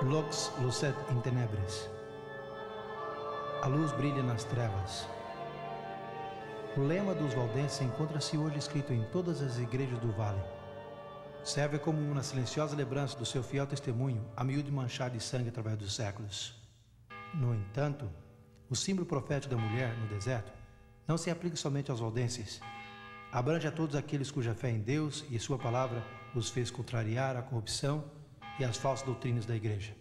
Lux lucet in tenebris. A luz brilha nas trevas. O lema dos valdenses encontra-se hoje escrito em todas as igrejas do vale. Serve como uma silenciosa lembrança do seu fiel testemunho a miúde manchado de sangue através dos séculos. No entanto, o símbolo profético da mulher no deserto não se aplica somente aos valdenses. Abrange a todos aqueles cuja fé em Deus e sua palavra os fez contrariar a corrupção e as falsas doutrinas da igreja.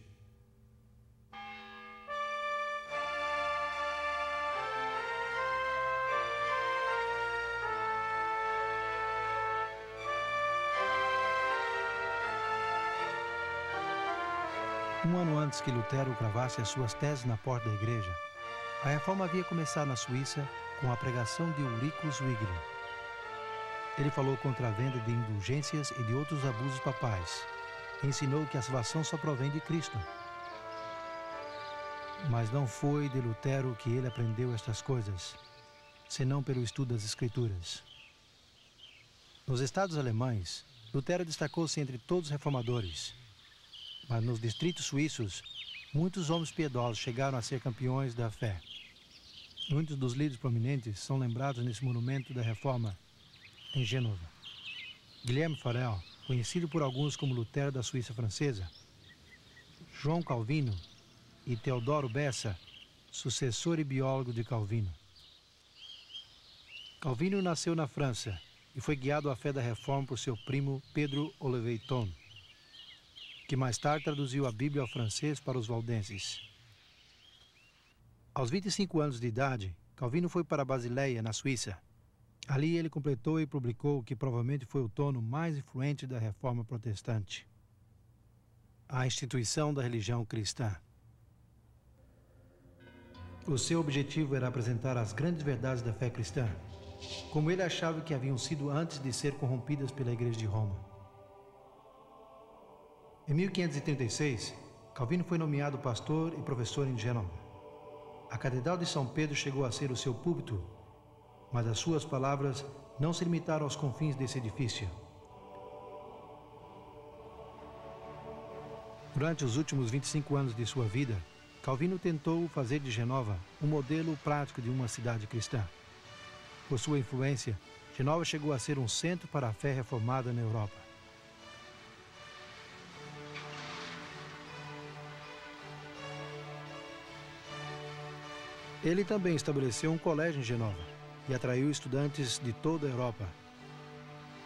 Um ano antes que Lutero cravasse as suas teses na porta da igreja, a reforma havia começado na Suíça com a pregação de Ulricus Zwingli. Ele falou contra a venda de indulgências e de outros abusos papais. Ensinou que a salvação só provém de Cristo. Mas não foi de Lutero que ele aprendeu estas coisas, senão pelo estudo das Escrituras. Nos estados alemães, Lutero destacou-se entre todos os reformadores. Mas nos distritos suíços, muitos homens piedosos chegaram a ser campeões da fé. Muitos dos líderes prominentes são lembrados nesse monumento da Reforma em Gênova. Guilherme Farel, conhecido por alguns como Lutero da Suíça francesa, João Calvino e Teodoro Bessa, sucessor e biólogo de Calvino. Calvino nasceu na França e foi guiado à fé da Reforma por seu primo Pedro Oliveiton, que mais tarde traduziu a Bíblia ao francês para os valdenses. Aos 25 anos de idade, Calvino foi para Basileia, na Suíça. Ali ele completou e publicou o que provavelmente foi o tomo mais influente da Reforma Protestante: a instituição da religião cristã. O seu objetivo era apresentar as grandes verdades da fé cristã, como ele achava que haviam sido antes de ser corrompidas pela Igreja de Roma. Em 1536, Calvino foi nomeado pastor e professor em Gênova. A Catedral de São Pedro chegou a ser o seu púlpito, mas as suas palavras não se limitaram aos confins desse edifício. Durante os últimos 25 anos de sua vida, Calvino tentou fazer de Gênova um modelo prático de uma cidade cristã. Por sua influência, Gênova chegou a ser um centro para a fé reformada na Europa. Ele também estabeleceu um colégio em Gênova e atraiu estudantes de toda a Europa.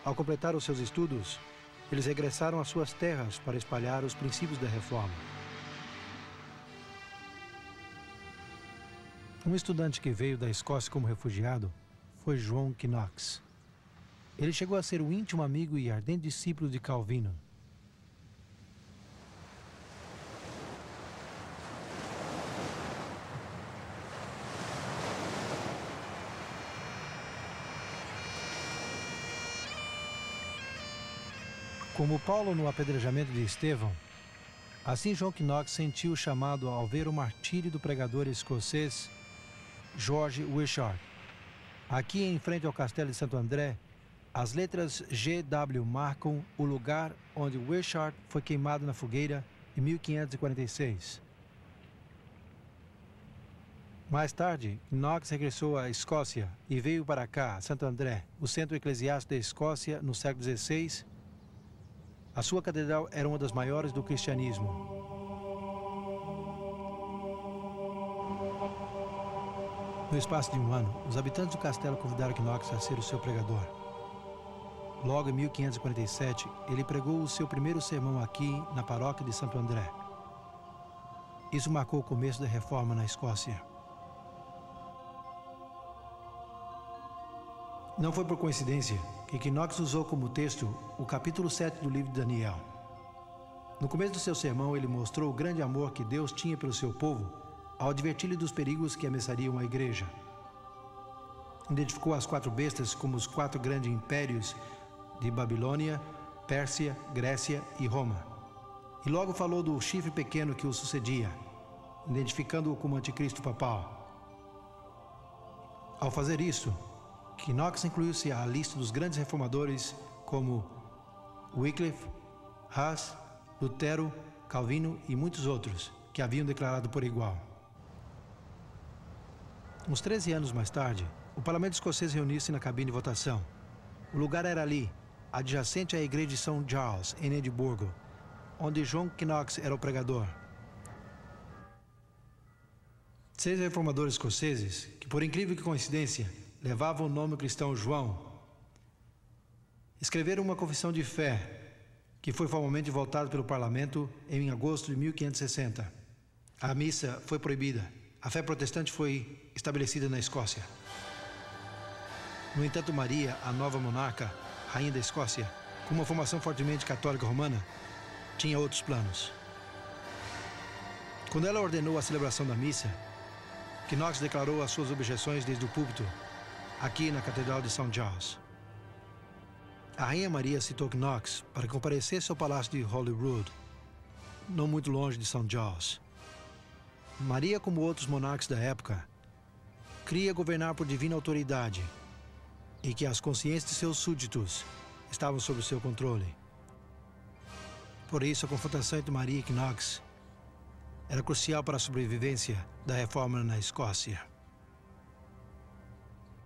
Ao completar os seus estudos, eles regressaram às suas terras para espalhar os princípios da Reforma. Um estudante que veio da Escócia como refugiado foi João Knox. Ele chegou a ser o íntimo amigo e ardente discípulo de Calvino. Como Paulo no apedrejamento de Estevão, assim João Knox sentiu o chamado ao ver o martírio do pregador escocês George Wishart. Aqui em frente ao castelo de Santo André, as letras GW marcam o lugar onde Wishart foi queimado na fogueira em 1546. Mais tarde, Knox regressou à Escócia e veio para cá, Santo André, o centro eclesiástico da Escócia no século XVI. A sua catedral era uma das maiores do cristianismo. No espaço de um ano, os habitantes do castelo convidaram Knox a ser o seu pregador. Logo em 1547, ele pregou o seu primeiro sermão aqui na paróquia de Santo André. Isso marcou o começo da reforma na Escócia. Não foi por coincidência que Knox usou como texto o capítulo 7 do livro de Daniel. No começo do seu sermão, ele mostrou o grande amor que Deus tinha pelo seu povo ao advertir-lhe dos perigos que ameaçariam a igreja. Identificou as 4 bestas como os 4 grandes impérios de Babilônia, Pérsia, Grécia e Roma. E logo falou do chifre pequeno que o sucedia, identificando-o como anticristo papal. Ao fazer isso, Knox incluiu-se à lista dos grandes reformadores como Wycliffe, Hus, Lutero Calvino e muitos outros que haviam declarado por igual. Uns 13 anos mais tarde, o parlamento escocês reuniu-se na cabine de votação. O lugar era ali, adjacente à igreja de São Charles, em Edimburgo, onde John Knox era o pregador. 6 reformadores escoceses, que por incrível que coincidência, levavam o nome cristão João, escreveram uma confissão de fé, que foi formalmente votada pelo parlamento em agosto de 1560. A missa foi proibida. A fé protestante foi estabelecida na Escócia. No entanto, Maria, a nova monarca, rainha da Escócia, com uma formação fortemente católica romana, tinha outros planos. Quando ela ordenou a celebração da missa, Knox declarou as suas objeções desde o púlpito, aqui na Catedral de São Charles. A rainha Maria citou Knox para que comparecesse ao palácio de Holyrood, não muito longe de São Charles. Maria, como outros monarcas da época, cria governar por divina autoridade e que as consciências de seus súditos estavam sob o seu controle. Por isso, a confrontação entre Maria e Knox era crucial para a sobrevivência da reforma na Escócia.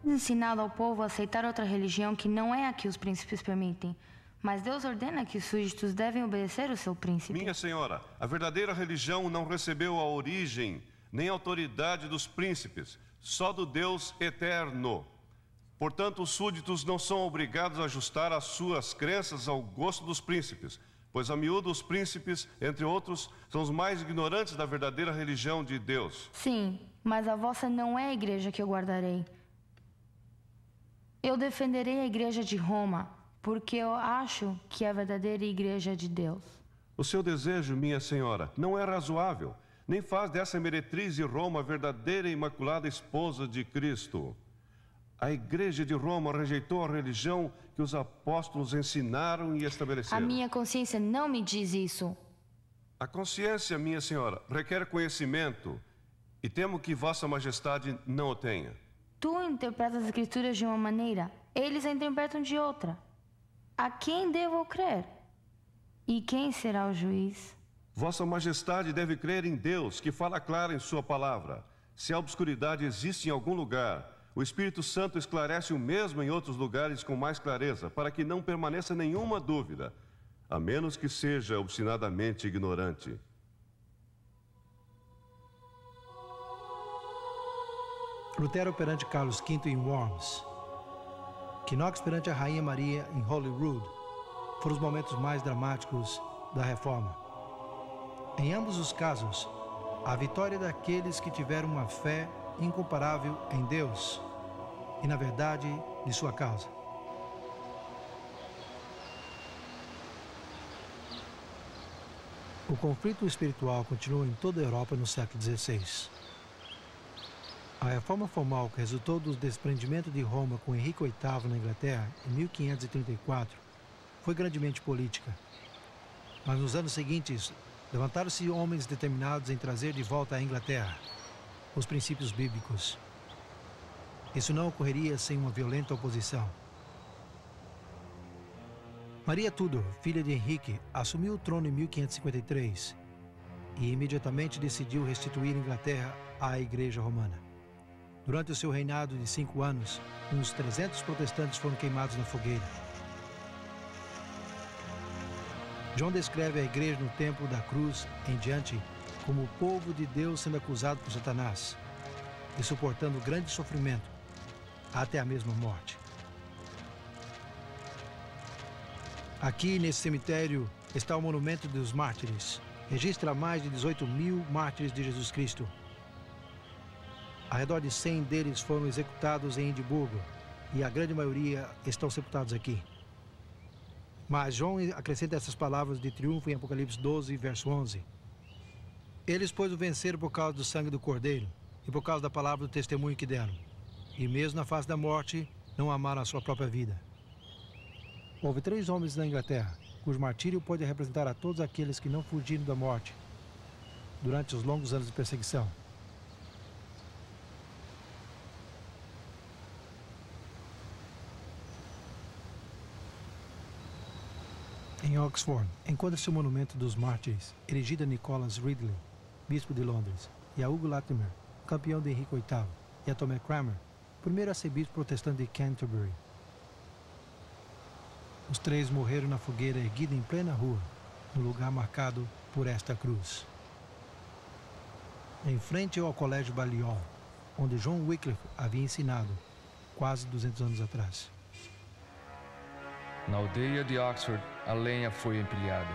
Ensinado ao povo a aceitar outra religião que não é a que os príncipes permitem, mas Deus ordena que os súditos devem obedecer ao seu príncipe. Minha senhora, a verdadeira religião não recebeu a origem nem a autoridade dos príncipes, só do Deus eterno. Portanto, os súditos não são obrigados a ajustar as suas crenças ao gosto dos príncipes, pois a miúdo os príncipes, entre outros, são os mais ignorantes da verdadeira religião de Deus. Sim, mas a vossa não é a igreja que eu guardarei. Eu defenderei a igreja de Roma, porque eu acho que é a verdadeira igreja de Deus. O seu desejo, minha senhora, não é razoável, nem faz dessa meretriz de Roma a verdadeira e imaculada esposa de Cristo. A igreja de Roma rejeitou a religião que os apóstolos ensinaram e estabeleceram. A minha consciência não me diz isso. A consciência, minha senhora, requer conhecimento, e temo que vossa majestade não o tenha. Tu interpretas as escrituras de uma maneira, eles a interpretam de outra. A quem devo crer? E quem será o juiz? Vossa majestade deve crer em Deus, que fala claro em sua palavra. Se a obscuridade existe em algum lugar, o Espírito Santo esclarece o mesmo em outros lugares com mais clareza, para que não permaneça nenhuma dúvida, a menos que seja obstinadamente ignorante. Lutero perante Carlos V em Worms, Knox perante a Rainha Maria em Holyrood, foram os momentos mais dramáticos da Reforma. Em ambos os casos, a vitória daqueles que tiveram uma fé incomparável em Deus e na verdade de sua causa. O conflito espiritual continuou em toda a Europa no século XVI. A reforma formal que resultou do desprendimento de Roma com Henrique VIII na Inglaterra em 1534 foi grandemente política. Mas nos anos seguintes, levantaram-se homens determinados em trazer de volta à Inglaterra os princípios bíblicos. Isso não ocorreria sem uma violenta oposição. Maria Tudor, filha de Henrique, assumiu o trono em 1553 e imediatamente decidiu restituir a Inglaterra à Igreja Romana. Durante o seu reinado de 5 anos, uns 300 protestantes foram queimados na fogueira. John descreve a igreja no tempo da cruz em diante como o povo de Deus sendo acusado por Satanás e suportando grande sofrimento até a mesma morte. Aqui nesse cemitério está o monumento dos mártires. Registra mais de 18.000 mártires de Jesus Cristo. Ao redor de 100 deles foram executados em Edimburgo e a grande maioria estão sepultados aqui. Mas João acrescenta essas palavras de triunfo em Apocalipse 12, verso 11. Eles, pois, o venceram por causa do sangue do Cordeiro e por causa da palavra do testemunho que deram. E mesmo na face da morte, não amaram a sua própria vida. Houve 3 homens na Inglaterra, cujo martírio pode representar a todos aqueles que não fugiram da morte durante os longos anos de perseguição. Em Em Oxford, encontra-se o monumento dos mártires, erigido a Nicholas Ridley, bispo de Londres, e a Hugo Latimer, campeão de Henrique VIII, e a Thomas Cranmer, primeiro arcebispo protestante de Canterbury. Os três morreram na fogueira erguida em plena rua, no lugar marcado por esta cruz. Em frente ao Colégio Balliol, onde John Wycliffe havia ensinado, quase 200 anos atrás. Na aldeia de Oxford, a lenha foi empilhada,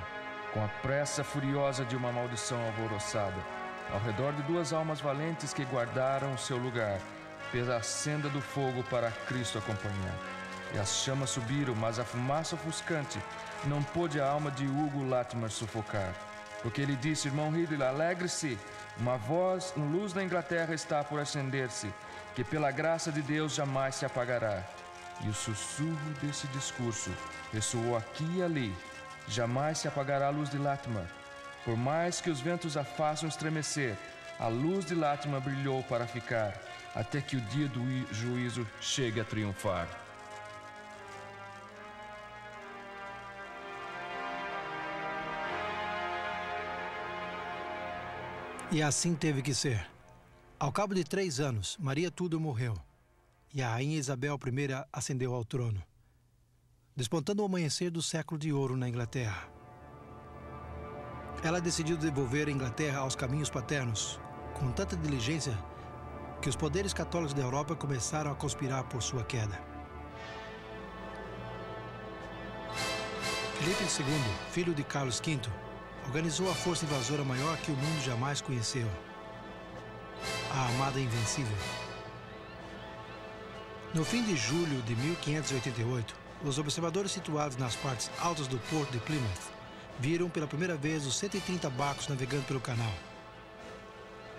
com a pressa furiosa de uma maldição alvoroçada, ao redor de duas almas valentes que guardaram o seu lugar, pela senda do fogo para Cristo acompanhar. E as chamas subiram, mas a fumaça ofuscante não pôde a alma de Hugo Latimer sufocar. Porque ele disse: irmão Ridley, alegre-se, uma voz, luz na Inglaterra está por acender-se, que pela graça de Deus jamais se apagará. E o sussurro desse discurso ressoou aqui e ali. Jamais se apagará a luz de Latimer. Por mais que os ventos a façam estremecer, a luz de Latimer brilhou para ficar, até que o dia do juízo chegue a triunfar. E assim teve que ser. Ao cabo de 3 anos, Maria Tudor morreu, e a rainha Isabel I ascendeu ao trono, despontando o amanhecer do século de ouro na Inglaterra. Ela decidiu devolver a Inglaterra aos caminhos paternos, com tanta diligência que os poderes católicos da Europa começaram a conspirar por sua queda. Filipe II, filho de Carlos V, organizou a força invasora maior que o mundo jamais conheceu, a Armada Invencível. No fim de julho de 1588, os observadores situados nas partes altas do porto de Plymouth viram pela primeira vez os 130 barcos navegando pelo canal.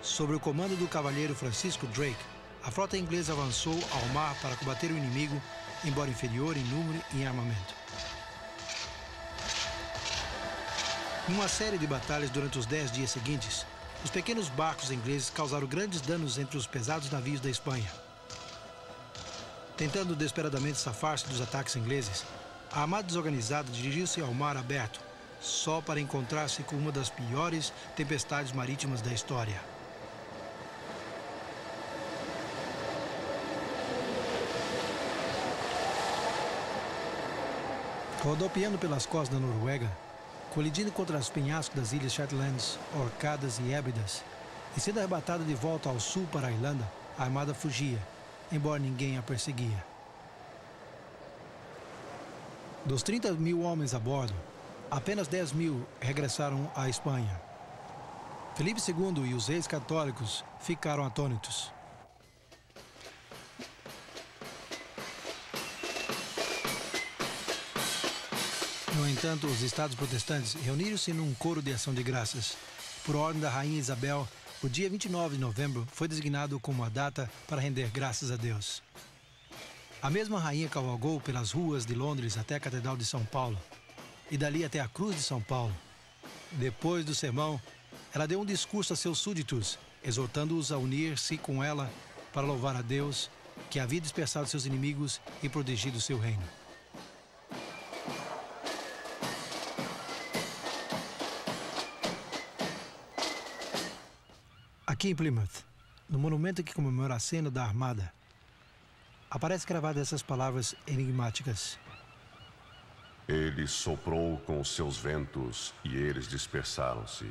Sob o comando do cavalheiro Francisco Drake, a frota inglesa avançou ao mar para combater o inimigo, embora inferior em número e em armamento. Em uma série de batalhas durante os 10 dias seguintes, os pequenos barcos ingleses causaram grandes danos entre os pesados navios da Espanha. Tentando desesperadamente safar-se dos ataques ingleses, a armada desorganizada dirigiu-se ao mar aberto, só para encontrar-se com uma das piores tempestades marítimas da história. Rodopiando pelas costas da Noruega, colidindo contra os penhascos das ilhas Shetlands, Orcadas e Hébridas, e sendo arrebatada de volta ao sul para a Irlanda, a armada fugia, embora ninguém a perseguia. Dos 30.000 homens a bordo, apenas 10.000 regressaram à Espanha. Filipe II e os reis católicos ficaram atônitos. No entanto, os estados protestantes reuniram-se num coro de ação de graças. Por ordem da rainha Isabel, o dia 29 de novembro foi designado como a data para render graças a Deus. A mesma rainha cavalgou pelas ruas de Londres até a Catedral de São Paulo, e dali até a Cruz de São Paulo. Depois do sermão, ela deu um discurso a seus súditos, exortando-os a unir-se com ela para louvar a Deus, que havia dispersado seus inimigos e protegido seu reino. Aqui em Plymouth, no monumento que comemora a cena da Armada, aparece gravada essas palavras enigmáticas. Ele soprou com os seus ventos e eles dispersaram-se.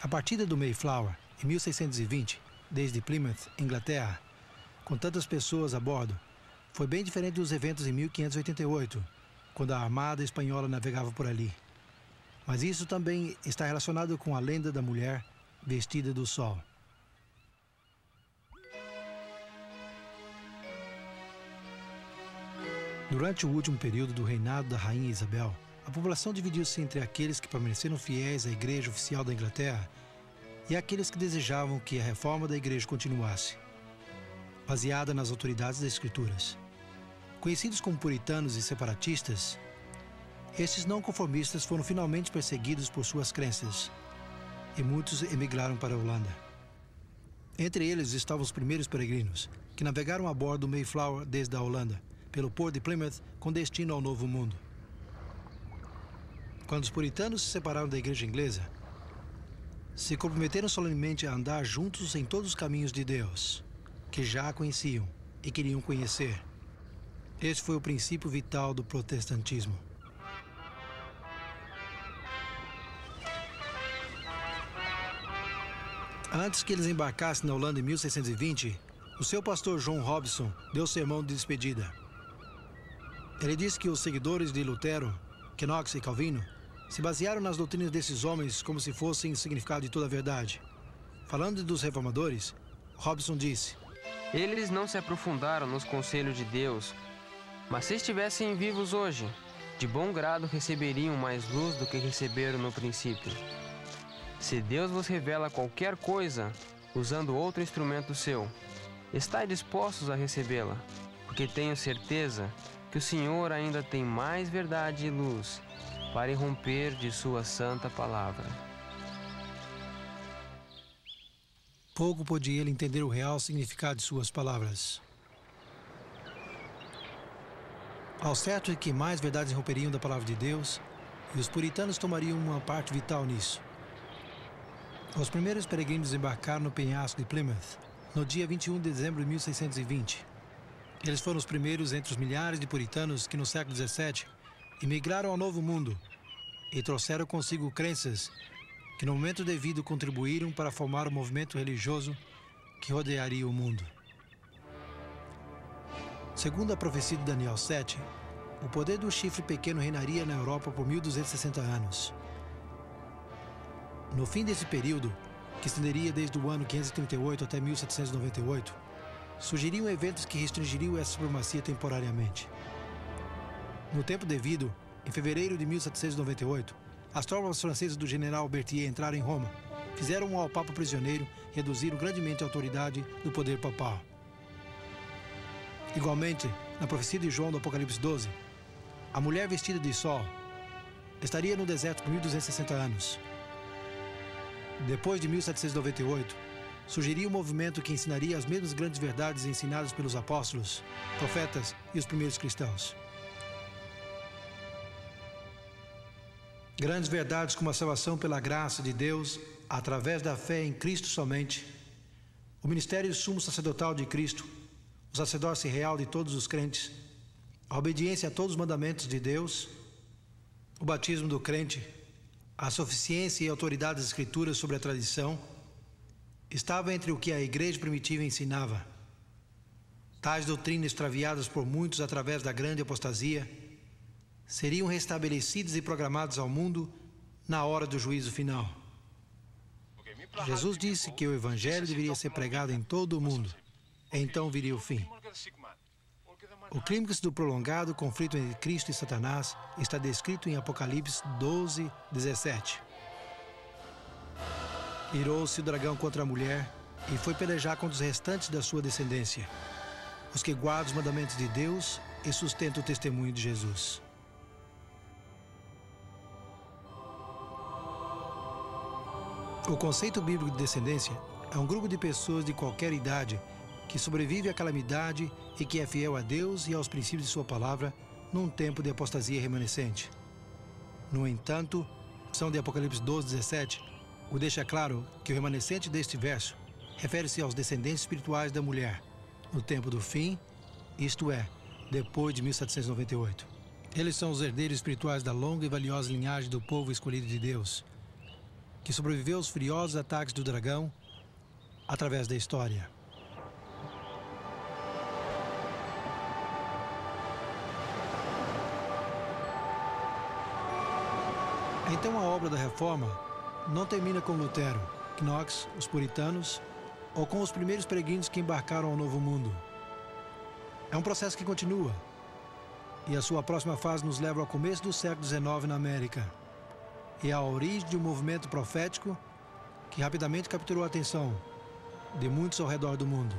A partida do Mayflower, em 1620, desde Plymouth, Inglaterra, com tantas pessoas a bordo, foi bem diferente dos eventos em 1588, quando a Armada Espanhola navegava por ali. Mas isso também está relacionado com a lenda da mulher vestida do sol. Durante o último período do reinado da rainha Isabel, a população dividiu-se entre aqueles que permaneceram fiéis à igreja oficial da Inglaterra e aqueles que desejavam que a reforma da igreja continuasse, baseada nas autoridades das Escrituras. Conhecidos como puritanos e separatistas, estes não conformistas foram finalmente perseguidos por suas crenças, e muitos emigraram para a Holanda. Entre eles estavam os primeiros peregrinos, que navegaram a bordo do Mayflower desde a Holanda, pelo porto de Plymouth, com destino ao Novo Mundo. Quando os puritanos se separaram da igreja inglesa, se comprometeram solenemente a andar juntos em todos os caminhos de Deus, que já conheciam e queriam conhecer. Esse foi o princípio vital do protestantismo. Antes que eles embarcassem na Holanda em 1620, o seu pastor John Robson deu sermão de despedida. Ele disse que os seguidores de Lutero, Knox e Calvino se basearam nas doutrinas desses homens como se fossem o significado de toda a verdade. Falando dos reformadores, Robson disse: eles não se aprofundaram nos conselhos de Deus, mas se estivessem vivos hoje, de bom grado receberiam mais luz do que receberam no princípio. Se Deus vos revela qualquer coisa, usando outro instrumento seu, estai dispostos a recebê-la, porque tenho certeza que o Senhor ainda tem mais verdade e luz para irromper de sua santa palavra. Pouco podia ele entender o real significado de suas palavras. Ao certo é que mais verdades irromperiam da palavra de Deus, e os puritanos tomariam uma parte vital nisso. Os primeiros peregrinos desembarcaram no penhasco de Plymouth, no dia 21 de dezembro de 1620. Eles foram os primeiros entre os milhares de puritanos que no século XVII imigraram ao Novo Mundo e trouxeram consigo crenças que no momento devido contribuíram para formar o movimento religioso que rodearia o mundo. Segundo a profecia de Daniel 7, o poder do chifre pequeno reinaria na Europa por 1260 anos. No fim desse período, que estenderia desde o ano 538 até 1798, surgiriam eventos que restringiriam essa supremacia temporariamente. No tempo devido, em fevereiro de 1798, as tropas francesas do general Berthier entraram em Roma, fizeram ao Papa prisioneiro e reduziram grandemente a autoridade do poder papal. Igualmente, na profecia de João do Apocalipse 12, a mulher vestida de sol estaria no deserto por 1260 anos. Depois de 1798, surgiria um movimento que ensinaria as mesmas grandes verdades ensinadas pelos apóstolos, profetas e os primeiros cristãos. Grandes verdades como a salvação pela graça de Deus, através da fé em Cristo somente, o ministério sumo sacerdotal de Cristo, o sacerdócio real de todos os crentes, a obediência a todos os mandamentos de Deus, o batismo do crente, a suficiência e autoridade das Escrituras sobre a tradição, estava entre o que a igreja primitiva ensinava. Tais doutrinas extraviadas por muitos através da grande apostasia seriam restabelecidas e programadas ao mundo na hora do juízo final. Jesus disse que o Evangelho deveria ser pregado em todo o mundo. Então viria o fim. O clímax do prolongado conflito entre Cristo e Satanás está descrito em Apocalipse 12, 17. Irou-se o dragão contra a mulher e foi pelejar contra os restantes da sua descendência, os que guardam os mandamentos de Deus e sustentam o testemunho de Jesus. O conceito bíblico de descendência é um grupo de pessoas de qualquer idade que sobrevive à calamidade e que é fiel a Deus e aos princípios de sua palavra num tempo de apostasia remanescente. No entanto, a versão de Apocalipse 12, 17, o deixa claro que o remanescente deste verso refere-se aos descendentes espirituais da mulher, no tempo do fim, isto é, depois de 1798. Eles são os herdeiros espirituais da longa e valiosa linhagem do povo escolhido de Deus, que sobreviveu aos furiosos ataques do dragão através da história. Então a obra da reforma não termina com Lutero, Knox, os puritanos ou com os primeiros peregrinos que embarcaram ao Novo Mundo. É um processo que continua e a sua próxima fase nos leva ao começo do século XIX na América e à origem de um movimento profético que rapidamente capturou a atenção de muitos ao redor do mundo.